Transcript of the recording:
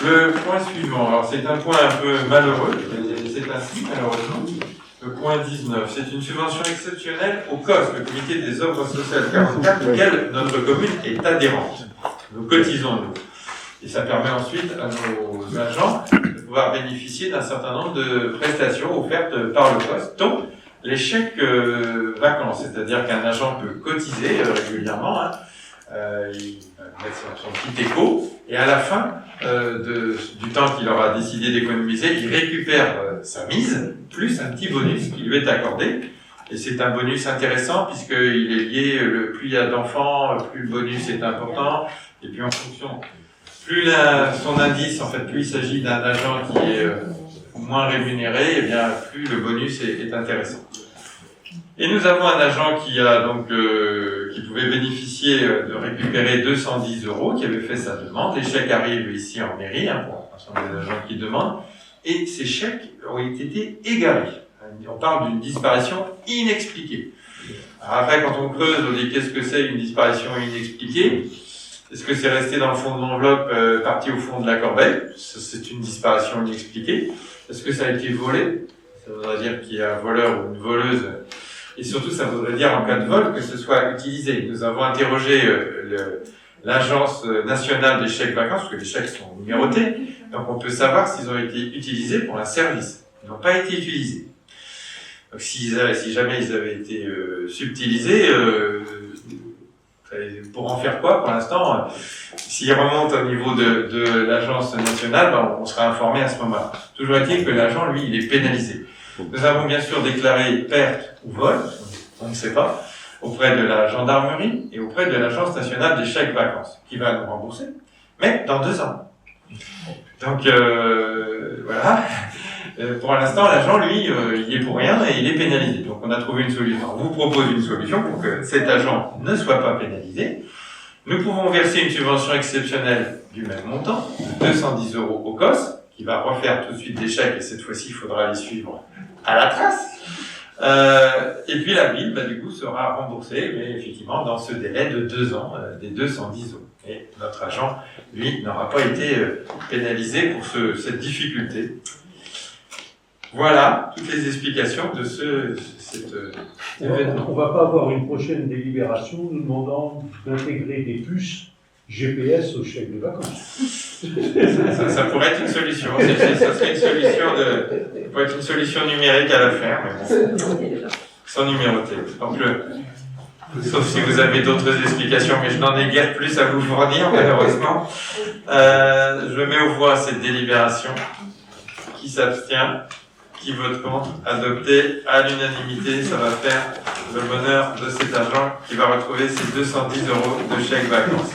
Le point suivant, alors c'est un point un peu malheureux, c'est ainsi malheureusement. Le point 19, c'est une subvention exceptionnelle au COS, le Comité des œuvres sociales 44, auquel notre commune est adhérente. Nous cotisons, nous. Et ça permet ensuite à nos agents de pouvoir bénéficier d'un certain nombre de prestations offertes par le COS, dont les chèques vacances. C'est-à-dire qu'un agent peut cotiser régulièrement, il va mettre son petit écho, et à la fin du temps qu'il aura décidé d'économiser, il récupère sa mise, plus un petit bonus qui lui est accordé. Et c'est un bonus intéressant, puisqu'il est lié, plus il y a d'enfants, plus le bonus est important, et puis en fonction, plus son indice, en fait, plus il s'agit d'un agent qui est moins rémunéré, et bien plus le bonus est intéressant. Et nous avons un agent qui a donc qui pouvait bénéficier de récupérer 210 €, qui avait fait sa demande. Les chèques arrivent ici en mairie, pour l'ensemble des agents qui demandent, et ces chèques ont été égarés. On parle d'une disparition inexpliquée. Alors après, quand on creuse, on dit qu'est-ce que c'est une disparition inexpliquée? Est-ce que c'est resté dans le fond de l'enveloppe, parti au fond de la corbeille? C'est une disparition inexpliquée. Est-ce que ça a été volé? Ça voudrait dire qu'il y a un voleur ou une voleuse. Et surtout, ça voudrait dire, en cas de vol, que ce soit utilisé. Nous avons interrogé l'Agence nationale des chèques vacances, parce que les chèques sont numérotés, donc on peut savoir s'ils ont été utilisés pour un service. Ils n'ont pas été utilisés. Donc si jamais ils avaient été subtilisés, pour en faire quoi pour l'instant? S'ils remontent au niveau de l'Agence nationale, on sera informé à ce moment-là. Toujours est-il que l'agent, lui, il est pénalisé. Nous avons bien sûr déclaré perte ou vol, on ne sait pas, auprès de la gendarmerie et auprès de l'Agence nationale des chèques vacances, qui va nous rembourser, mais dans 2 ans. Donc voilà, pour l'instant l'agent lui, il est pour rien et il est pénalisé. Donc on a trouvé une solution. On vous propose une solution pour que cet agent ne soit pas pénalisé. Nous pouvons verser une subvention exceptionnelle du même montant, de 210 € au COS, qui va refaire tout de suite des chèques, et cette fois-ci il faudra les suivre à la trace. Et puis la ville, du coup, sera remboursée, mais effectivement dans ce délai de 2 ans, des 210 €. Et notre agent, lui, n'aura pas été pénalisé pour cette difficulté. Voilà toutes les explications de cet événement. On ne va pas avoir une prochaine délibération nous demandant d'intégrer des puces GPS au chèque de vacances. Ça pourrait être une solution. Ça serait une solution numérique à la faire, mais bon, sans numéroter. Donc sauf si vous avez d'autres explications, mais je n'en ai guère plus à vous fournir, malheureusement. Je mets aux voix cette délibération. Qui s'abstient? Qui vote contre? Adopté à l'unanimité. Ça va faire le bonheur de cet agent qui va retrouver ses 210 € de chèque vacances.